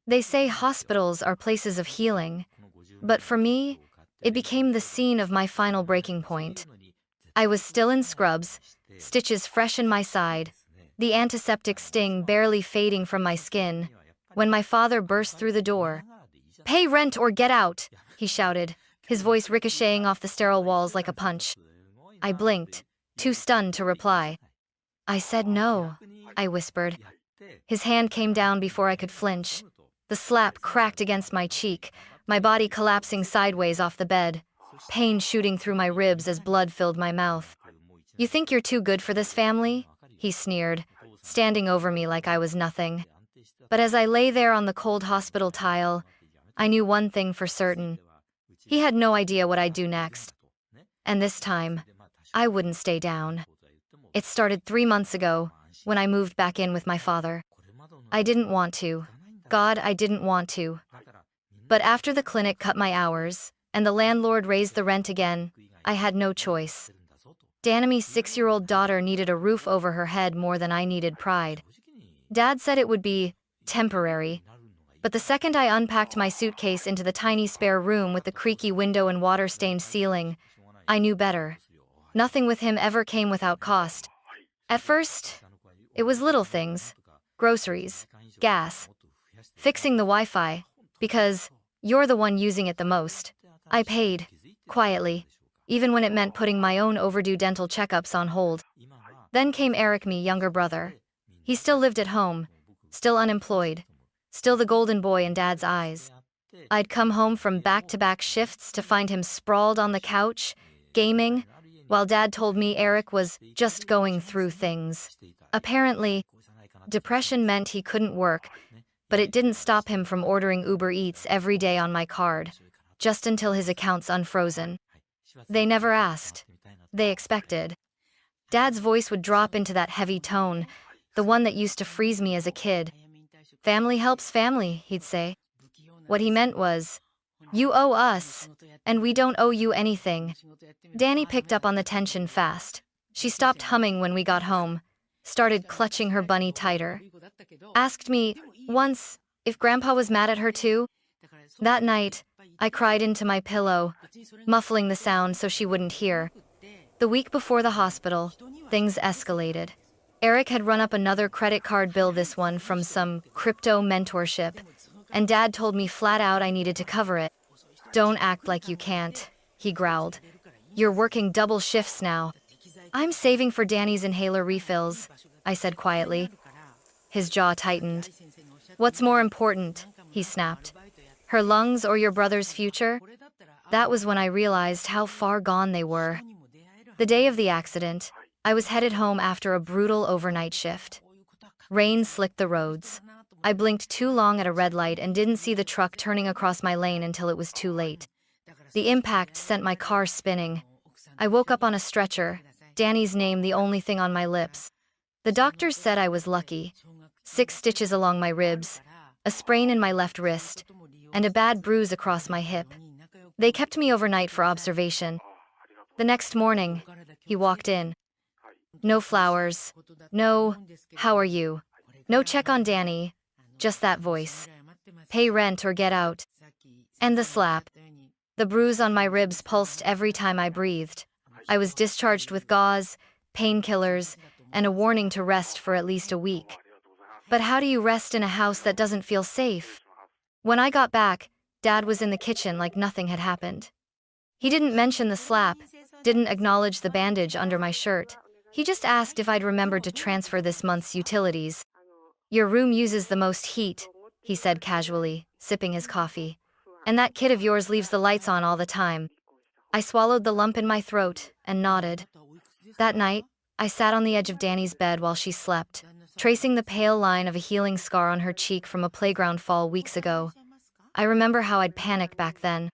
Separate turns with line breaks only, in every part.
They say hospitals are places of healing, but for me, it became the scene of my final breaking point. I was still in scrubs, stitches fresh in my side, the antiseptic sting barely fading from my skin, when my father burst through the door. "Pay rent or get out," he shouted, his voice ricocheting off the sterile walls like a punch. I blinked, too stunned to reply. "I said no," I whispered. His hand came down before I could flinch. The slap cracked against my cheek, my body collapsing sideways off the bed, pain shooting through my ribs as blood filled my mouth. "You think you're too good for this family?" he sneered, standing over me like I was nothing. But as I lay there on the cold hospital tile, I knew one thing for certain. He had no idea what I'd do next. And this time, I wouldn't stay down. It started 3 months ago, when I moved back in with my father. I didn't want to. God, I didn't want to. But after the clinic cut my hours, and the landlord raised the rent again, I had no choice. Danami's 6-year-old daughter needed a roof over her head more than I needed pride. Dad said it would be temporary, but the second I unpacked my suitcase into the tiny spare room with the creaky window and water-stained ceiling, I knew better. Nothing with him ever came without cost. At first, it was little things, groceries, gas, fixing the Wi-Fi, because you're the one using it the most. I paid, quietly, even when it meant putting my own overdue dental checkups on hold. Then came Eric, my younger brother. He still lived at home, still unemployed, still the golden boy in Dad's eyes. I'd come home from back-to-back shifts to find him sprawled on the couch, gaming, while Dad told me Eric was just going through things. Apparently, depression meant he couldn't work, but it didn't stop him from ordering Uber Eats every day on my card, just until his account's unfrozen. They never asked. They expected. Dad's voice would drop into that heavy tone, the one that used to freeze me as a kid. "Family helps family," he'd say. What he meant was, "You owe us, and we don't owe you anything." Danny picked up on the tension fast. She stopped humming when we got home, started clutching her bunny tighter. Asked me, once, if Grandpa was mad at her too. That night, I cried into my pillow, muffling the sound so she wouldn't hear. The week before the hospital, things escalated. Eric had run up another credit card bill, this one from some crypto mentorship, and Dad told me flat out I needed to cover it. "Don't act like you can't," he growled. "You're working double shifts now." "I'm saving for Danny's inhaler refills," I said quietly. His jaw tightened. "What's more important?" he snapped. "Her lungs or your brother's future?" That was when I realized how far gone they were. The day of the accident, I was headed home after a brutal overnight shift. Rain slicked the roads. I blinked too long at a red light and didn't see the truck turning across my lane until it was too late. The impact sent my car spinning. I woke up on a stretcher, Danny's name the only thing on my lips. The doctors said I was lucky. 6 stitches along my ribs, a sprain in my left wrist, and a bad bruise across my hip. They kept me overnight for observation. The next morning, he walked in. No flowers, no, "How are you?" No check on Danny, just that voice. "Pay rent or get out." And the slap. The bruise on my ribs pulsed every time I breathed. I was discharged with gauze, painkillers, and a warning to rest for at least a week. But how do you rest in a house that doesn't feel safe? When I got back, Dad was in the kitchen like nothing had happened. He didn't mention the slap, didn't acknowledge the bandage under my shirt. He just asked if I'd remembered to transfer this month's utilities. "Your room uses the most heat," he said casually, sipping his coffee. "And that kid of yours leaves the lights on all the time." I swallowed the lump in my throat and nodded. That night, I sat on the edge of Danny's bed while she slept, tracing the pale line of a healing scar on her cheek from a playground fall weeks ago. I remember how I'd panicked back then.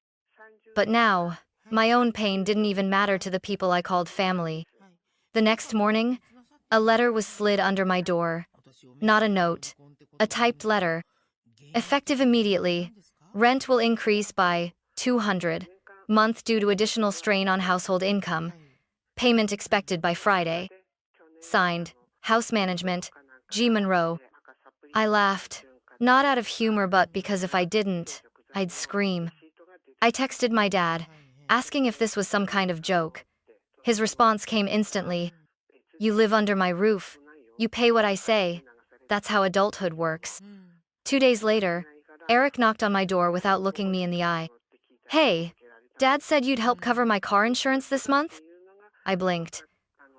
But now, my own pain didn't even matter to the people I called family. The next morning, a letter was slid under my door. Not a note, a typed letter. "Effective immediately. Rent will increase by 200 month due to additional strain on household income. Payment expected by Friday. Signed, House Management, G. Monroe." I laughed. Not out of humor, but because if I didn't, I'd scream. I texted my dad, asking if this was some kind of joke. His response came instantly. You live under my roof. You pay what I say. That's how adulthood works. 2 days later, Eric knocked on my door without looking me in the eye. Hey, Dad said you'd help cover my car insurance this month? I blinked.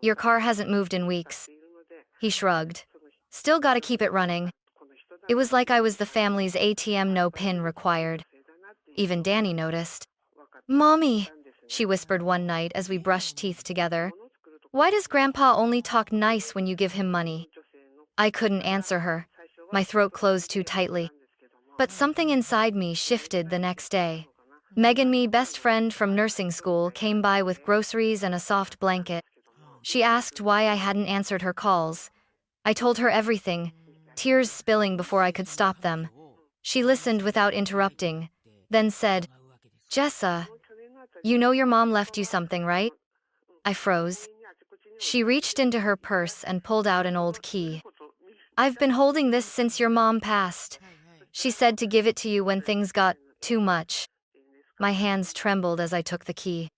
Your car hasn't moved in weeks. He shrugged. Still gotta keep it running. It was like I was the family's ATM, no PIN required. Even Danny noticed. Mommy, she whispered one night as we brushed teeth together. Why does Grandpa only talk nice when you give him money? I couldn't answer her. My throat closed too tightly. But something inside me shifted the next day. Megan, me best friend from nursing school, came by with groceries and a soft blanket. She asked why I hadn't answered her calls. I told her everything, tears spilling before I could stop them. She listened without interrupting, then said, Jessa, you know your mom left you something, right? I froze. She reached into her purse and pulled out an old key. I've been holding this since your mom passed. She said to give it to you when things got too much. My hands trembled as I took the key.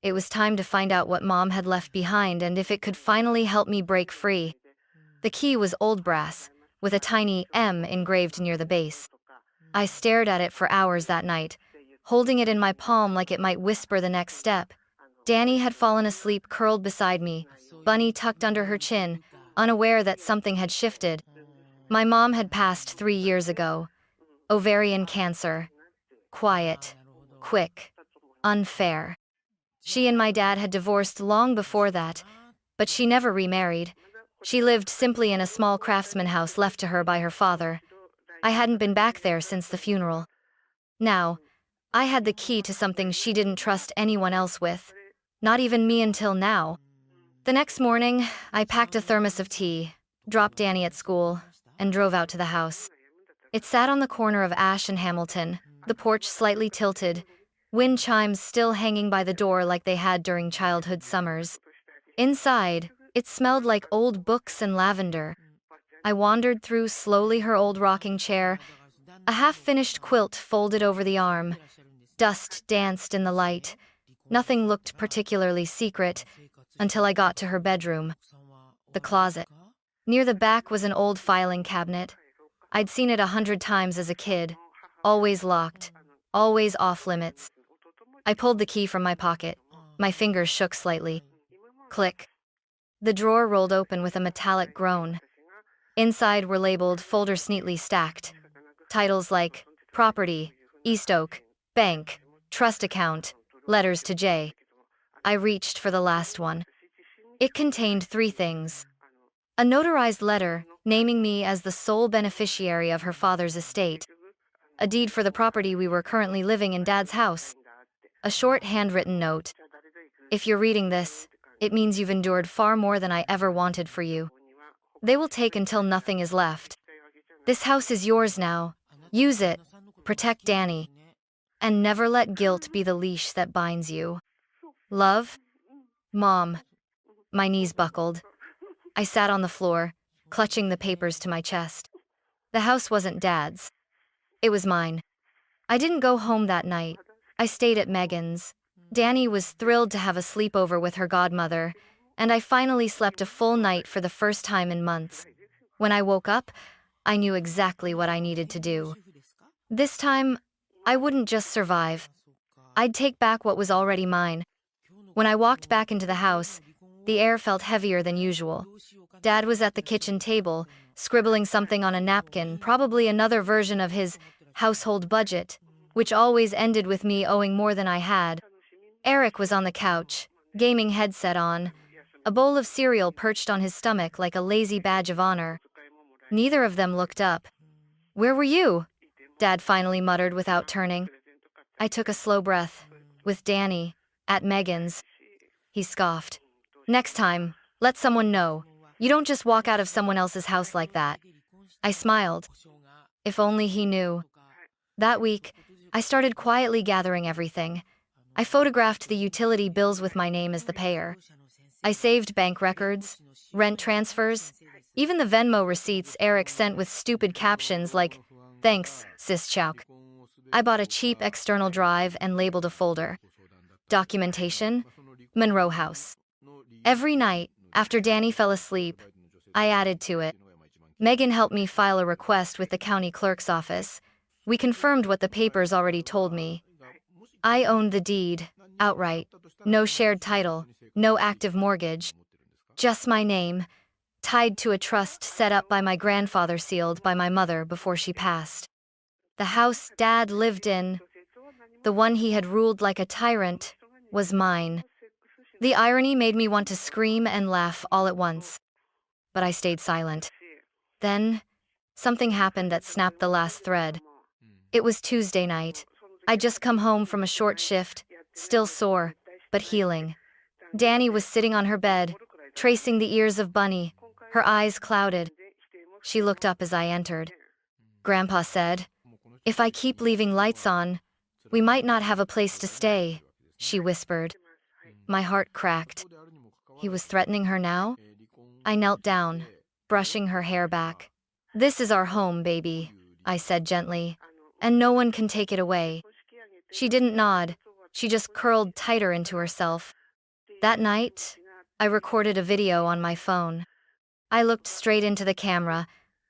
It was time to find out what Mom had left behind and if it could finally help me break free. The key was old brass, with a tiny M engraved near the base. I stared at it for hours that night, holding it in my palm like it might whisper the next step. Danny had fallen asleep curled beside me, Bunny tucked under her chin, unaware that something had shifted. My mom had passed 3 years ago. Ovarian cancer. Quiet. Quick. Unfair. She and my dad had divorced long before that, but she never remarried. She lived simply in a small craftsman house left to her by her father. I hadn't been back there since the funeral. Now, I had the key to something she didn't trust anyone else with. Not even me until now. The next morning, I packed a thermos of tea, dropped Danny at school, and drove out to the house. It sat on the corner of Ash and Hamilton, the porch slightly tilted, wind chimes still hanging by the door like they had during childhood summers. Inside, it smelled like old books and lavender. I wandered through slowly her old rocking chair, a half-finished quilt folded over the arm. Dust danced in the light. Nothing looked particularly secret until I got to her bedroom. The closet. Near the back was an old filing cabinet. I'd seen it 100 times as a kid. Always locked. Always off limits. I pulled the key from my pocket. My fingers shook slightly. Click. The drawer rolled open with a metallic groan. Inside were labeled folders neatly stacked. Titles like Property, East Oak, Bank, Trust Account, Letters to J. I reached for the last one. It contained 3 things. A notarized letter naming me as the sole beneficiary of her father's estate. A deed for the property we were currently living in Dad's house. A short handwritten note. If you're reading this, it means you've endured far more than I ever wanted for you. They will take until nothing is left. This house is yours now. Use it. Protect Danny. And never let guilt be the leash that binds you. Love? Mom. My knees buckled. I sat on the floor, clutching the papers to my chest. The house wasn't Dad's. It was mine. I didn't go home that night. I stayed at Megan's. Danny was thrilled to have a sleepover with her godmother, and I finally slept a full night for the first time in months. When I woke up, I knew exactly what I needed to do. This time, I wouldn't just survive. I'd take back what was already mine. When I walked back into the house, the air felt heavier than usual. Dad was at the kitchen table, scribbling something on a napkin, probably another version of his household budget, which always ended with me owing more than I had. Eric was on the couch, gaming headset on, a bowl of cereal perched on his stomach like a lazy badge of honor. Neither of them looked up. "Where were you?" Dad finally muttered without turning. I took a slow breath. "With Danny, at Megan's." He scoffed. "Next time, let someone know. You don't just walk out of someone else's house like that." I smiled. If only he knew. That week, I started quietly gathering everything. I photographed the utility bills with my name as the payer. I saved bank records, rent transfers, even the Venmo receipts Eric sent with stupid captions like, Thanks, sis Chauk. I bought a cheap external drive and labeled a folder. Documentation, Monroe House. Every night, after Danny fell asleep, I added to it. Megan helped me file a request with the county clerk's office. We confirmed what the papers already told me. I owned the deed, outright. No shared title, no active mortgage. Just my name, tied to a trust set up by my grandfather, sealed by my mother before she passed. The house Dad lived in, the one he had ruled like a tyrant, was mine. The irony made me want to scream and laugh all at once. But I stayed silent. Then, something happened that snapped the last thread. It was Tuesday night. I'd just come home from a short shift, still sore, but healing. Danny was sitting on her bed, tracing the ears of Bunny, her eyes clouded. She looked up as I entered. Grandpa said, "If I keep leaving lights on, we might not have a place to stay," she whispered. My heart cracked. He was threatening her now? I knelt down, brushing her hair back. "This is our home, baby," I said gently, "and no one can take it away." She didn't nod. She just curled tighter into herself. That night, I recorded a video on my phone. I looked straight into the camera,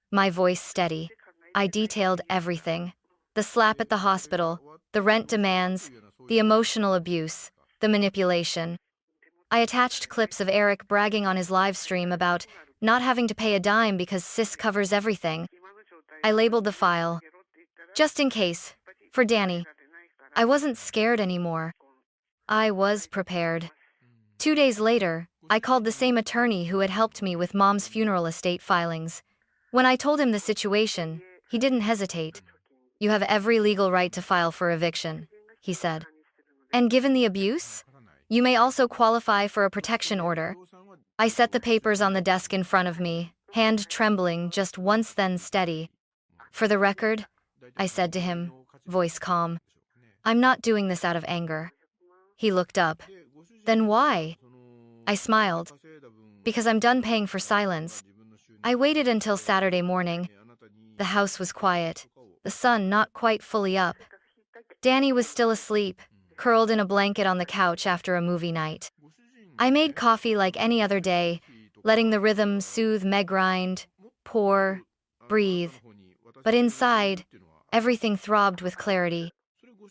my voice steady. I detailed everything. The slap at the hospital, the rent demands, the emotional abuse, the manipulation. I attached clips of Eric bragging on his live stream about not having to pay a dime because Sis covers everything. I labeled the file, just in case, for Danny. I wasn't scared anymore. I was prepared. 2 days later, I called the same attorney who had helped me with Mom's funeral estate filings. When I told him the situation, he didn't hesitate. "You have every legal right to file for eviction," he said. "And given the abuse, you may also qualify for a protection order." I set the papers on the desk in front of me, hand trembling just once, then steady. "For the record," I said to him, voice calm, "I'm not doing this out of anger." He looked up. "Then why?" I smiled. "Because I'm done paying for silence." I waited until Saturday morning. The house was quiet, the sun not quite fully up. Danny was still asleep, curled in a blanket on the couch after a movie night. I made coffee like any other day, letting the rhythm soothe Meg, grind, pour, breathe. But inside, everything throbbed with clarity.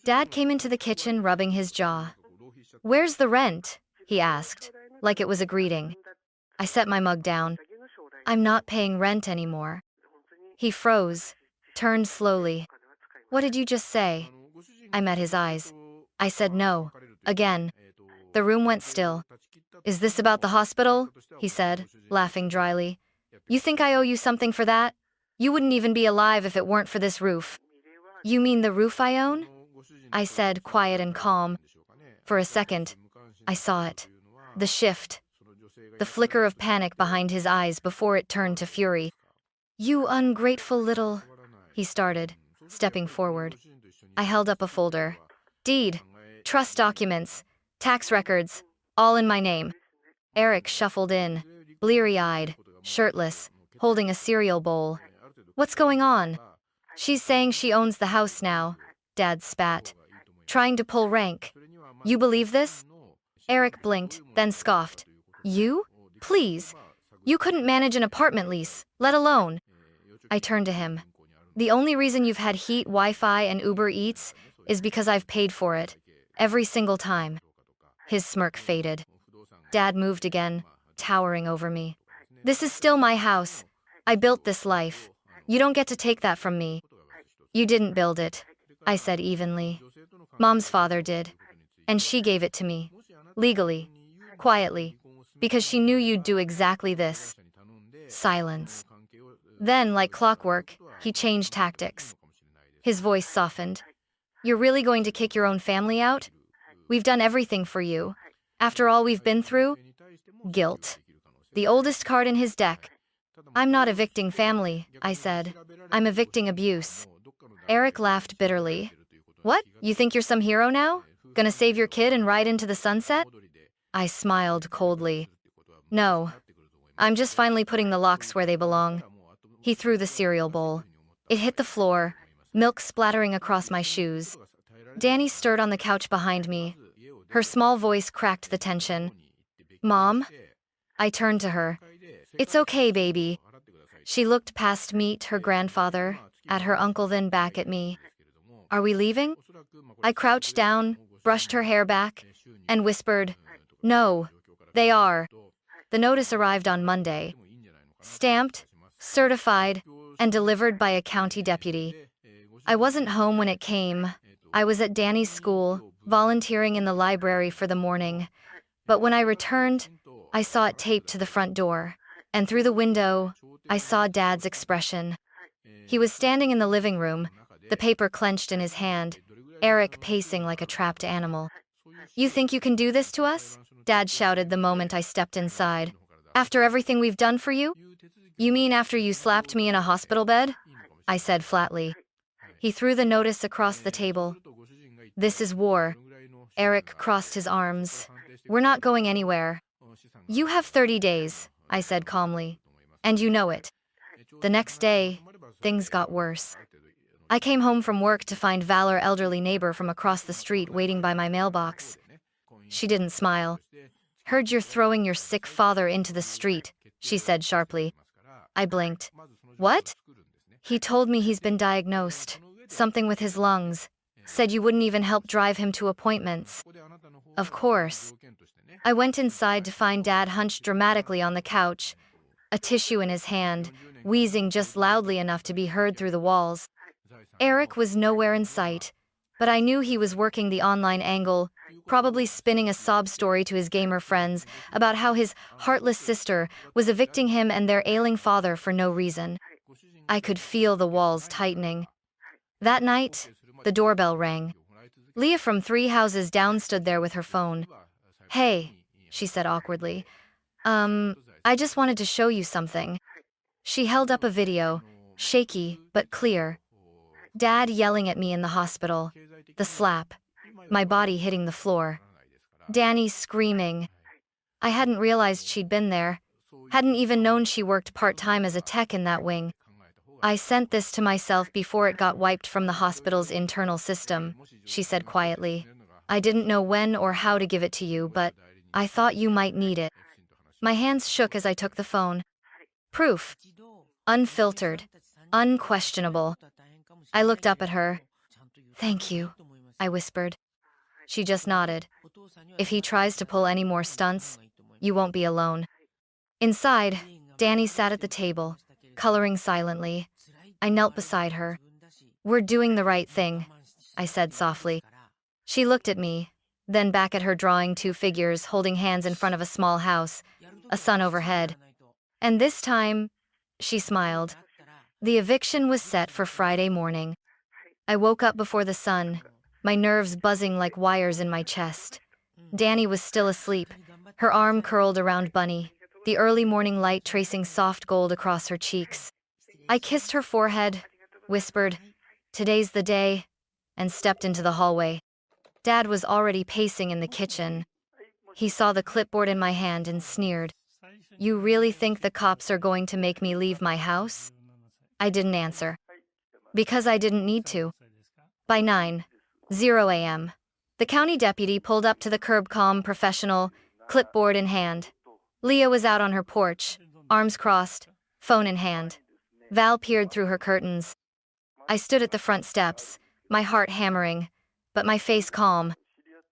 Dad came into the kitchen rubbing his jaw. "Where's the rent?" he asked, like it was a greeting. I set my mug down. "I'm not paying rent anymore." He froze, turned slowly. "What did you just say?" I met his eyes. I said no, again. The room went still. "Is this about the hospital?" he said, laughing dryly. "You think I owe you something for that? You wouldn't even be alive if it weren't for this roof." "You mean the roof I own?" I said, quiet and calm. For a second, I saw it. The shift. The flicker of panic behind his eyes before it turned to fury. "You ungrateful little," he started, stepping forward. I held up a folder. "Deed, trust documents, tax records, all in my name." Eric shuffled in, bleary-eyed, shirtless, holding a cereal bowl. "What's going on?" "She's saying she owns the house now," Dad spat. "Trying to pull rank. You believe this?" Eric blinked, then scoffed. "You? Please. You couldn't manage an apartment lease, let alone." I turned to him. "The only reason you've had heat, Wi-Fi, and Uber Eats is because I've paid for it. Every single time." His smirk faded. Dad moved again, towering over me. "This is still my house. I built this life. You don't get to take that from me." "You didn't build it," I said evenly. "Mom's father did. And she gave it to me. Legally. Quietly. Because she knew you'd do exactly this." Silence. Then, like clockwork, he changed tactics. His voice softened. "You're really going to kick your own family out? We've done everything for you. After all we've been through?" Guilt. The oldest card in his deck. "I'm not evicting family," I said. "I'm evicting abuse." Eric laughed bitterly. "What? You think you're some hero now? Gonna save your kid and ride into the sunset?" I smiled coldly. "No. I'm just finally putting the locks where they belong." He threw the cereal bowl. It hit the floor, milk splattering across my shoes. Danny stirred on the couch behind me. Her small voice cracked the tension. "Mom?" I turned to her. "It's okay, baby." She looked past me to her grandfather, at her uncle, then back at me. "Are we leaving?" I crouched down, brushed her hair back, and whispered, "No, they are." The notice arrived on Monday. Stamped, certified, and delivered by a county deputy. I wasn't home when it came. I was at Danny's school, volunteering in the library for the morning. But when I returned, I saw it taped to the front door. And through the window, I saw Dad's expression. He was standing in the living room, the paper clenched in his hand, Eric pacing like a trapped animal. "You think you can do this to us?" Dad shouted the moment I stepped inside. "After everything we've done for you?" "You mean after you slapped me in a hospital bed?" I said flatly. He threw the notice across the table. "This is war." Eric crossed his arms. "We're not going anywhere." "You have 30 days, I said calmly. "And you know it." The next day, things got worse. I came home from work to find Val, our elderly neighbor from across the street, waiting by my mailbox. She didn't smile. "Heard you're throwing your sick father into the street," she said sharply. I blinked. "What?" "He told me he's been diagnosed. Something with his lungs. Said you wouldn't even help drive him to appointments." Of course. I went inside to find Dad hunched dramatically on the couch, a tissue in his hand, wheezing just loudly enough to be heard through the walls. Eric was nowhere in sight, but I knew he was working the online angle, probably spinning a sob story to his gamer friends about how his heartless sister was evicting him and their ailing father for no reason. I could feel the walls tightening. That night, the doorbell rang. Leah from 3 houses down stood there with her phone. "Hey," she said awkwardly. I just wanted to show you something." She held up a video, shaky but clear. Dad yelling at me in the hospital. The slap. My body hitting the floor. Danny screaming. I hadn't realized she'd been there. Hadn't even known she worked part-time as a tech in that wing. "I sent this to myself before it got wiped from the hospital's internal system," she said quietly. "I didn't know when or how to give it to you, but I thought you might need it." My hands shook as I took the phone. Proof. Unfiltered. Unquestionable. I looked up at her. "Thank you," I whispered. She just nodded. "If he tries to pull any more stunts, you won't be alone." Inside, Danny sat at the table, coloring silently. I knelt beside her. "We're doing the right thing," I said softly. She looked at me, then back at her, drawing 2 figures holding hands in front of a small house, a sun overhead. And this time, she smiled. The eviction was set for Friday morning. I woke up before the sun, my nerves buzzing like wires in my chest. Danny was still asleep, her arm curled around Bunny, the early morning light tracing soft gold across her cheeks. I kissed her forehead, whispered, "Today's the day," and stepped into the hallway. Dad was already pacing in the kitchen. He saw the clipboard in my hand and sneered. "You really think the cops are going to make me leave my house?" I didn't answer. Because I didn't need to. By 9:00 a.m., the county deputy pulled up to the curb, calm, professional, clipboard in hand. Leah was out on her porch, arms crossed, phone in hand. Val peered through her curtains. I stood at the front steps, my heart hammering, but my face calm.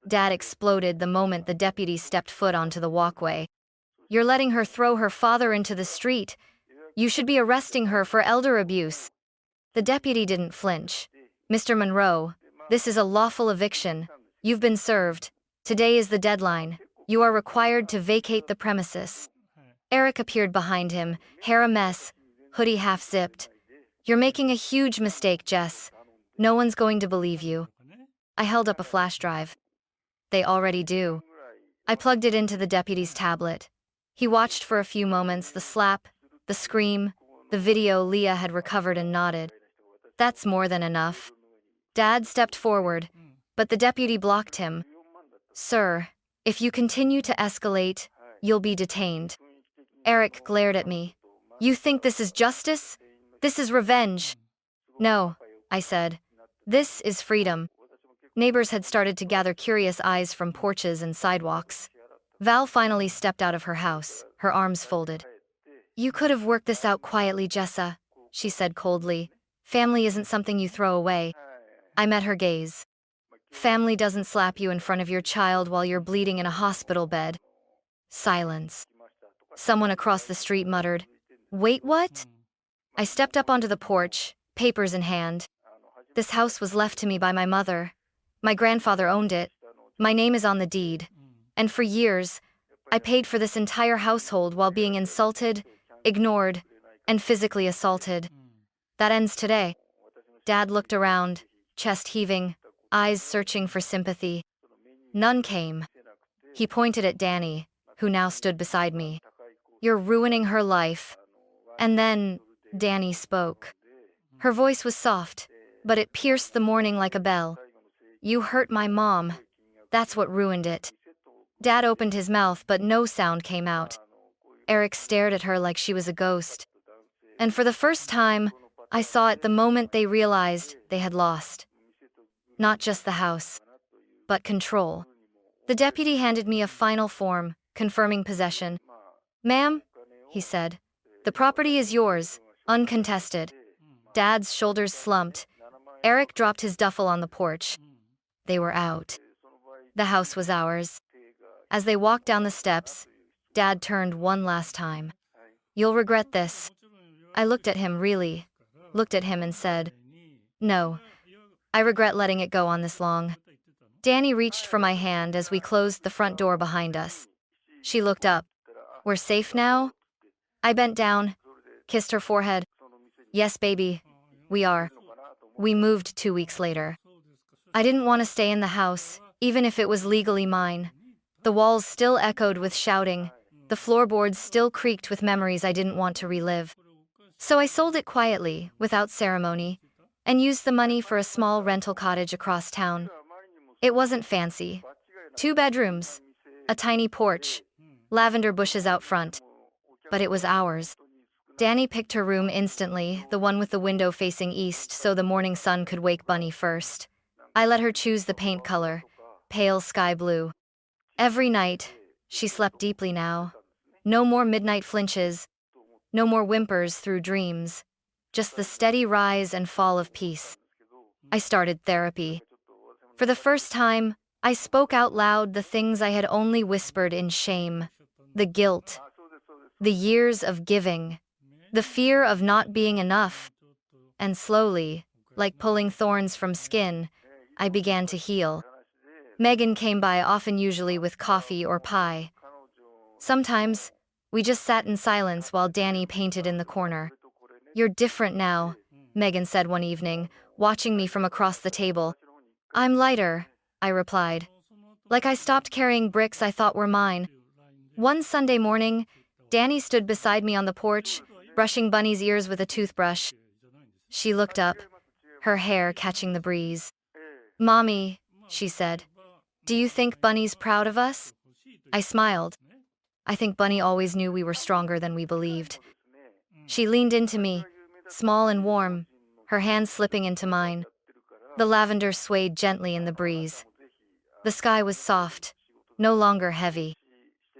Dad exploded the moment the deputy stepped foot onto the walkway. "You're letting her throw her father into the street. You should be arresting her for elder abuse." The deputy didn't flinch. "Mr. Monroe, this is a lawful eviction. You've been served. Today is the deadline. You are required to vacate the premises." Eric appeared behind him, hair a mess, hoodie half-zipped. "You're making a huge mistake, Jess. No one's going to believe you." I held up a flash drive. "They already do." I plugged it into the deputy's tablet. He watched for a few moments, the slap, the scream, the video Leah had recovered, and nodded. "That's more than enough." Dad stepped forward, but the deputy blocked him. "Sir, if you continue to escalate, you'll be detained." Eric glared at me. "You think this is justice? This is revenge." "No, I said. This is freedom. Neighbors had started to gather curious eyes from porches and sidewalks. Val finally stepped out of her house, her arms folded. You could have worked this out quietly, Jessa, she said coldly. Family isn't something you throw away. I met her gaze. Family doesn't slap you in front of your child while you're bleeding in a hospital bed. Silence. Someone across the street muttered, Wait, what? I stepped up onto the porch, papers in hand. This house was left to me by my mother. My grandfather owned it. My name is on the deed. And for years, I paid for this entire household while being insulted, ignored, and physically assaulted. That ends today. Dad looked around, chest heaving, eyes searching for sympathy. None came. He pointed at Danny, who now stood beside me. You're ruining her life. And then, Danny spoke. Her voice was soft, but it pierced the morning like a bell. You hurt my mom. That's what ruined it. Dad opened his mouth, but no sound came out. Eric stared at her like she was a ghost. And for the first time, I saw it the moment they realized they had lost. Not just the house, but control. The deputy handed me a final form, confirming possession. Ma'am, he said, the property is yours, uncontested. Dad's shoulders slumped. Eric dropped his duffel on the porch. They were out. The house was ours. As they walked down the steps, Dad turned one last time. You'll regret this. I looked at him and said, No, I regret letting it go on this long. Danny reached for my hand as we closed the front door behind us. She looked up. We're safe now? I bent down, kissed her forehead. Yes, baby, we are. We moved 2 weeks later. I didn't want to stay in the house, even if it was legally mine. The walls still echoed with shouting. The floorboards still creaked with memories I didn't want to relive. So I sold it quietly, without ceremony, and used the money for a small rental cottage across town. It wasn't fancy. 2 bedrooms, a tiny porch, lavender bushes out front. But it was ours. Danny picked her room instantly, the one with the window facing east so the morning sun could wake Bunny first. I let her choose the paint color, pale sky blue. Every night, she slept deeply now. No more midnight flinches, no more whimpers through dreams, just the steady rise and fall of peace. I started therapy. For the first time, I spoke out loud the things I had only whispered in shame. The guilt, the years of giving, the fear of not being enough. And slowly, like pulling thorns from skin, I began to heal. Megan came by often, usually with coffee or pie. Sometimes, we just sat in silence while Danny painted in the corner. You're different now, Megan said one evening, watching me from across the table. I'm lighter, I replied. Like I stopped carrying bricks I thought were mine. One Sunday morning, Danny stood beside me on the porch, brushing Bunny's ears with a toothbrush. She looked up, her hair catching the breeze. Mommy, she said, do you think Bunny's proud of us? I smiled. I think Bunny always knew we were stronger than we believed. She leaned into me, small and warm, her hand slipping into mine. The lavender swayed gently in the breeze. The sky was soft, no longer heavy.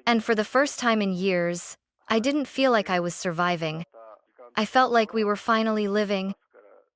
And for the first time in years, I didn't feel like I was surviving. I felt like we were finally living.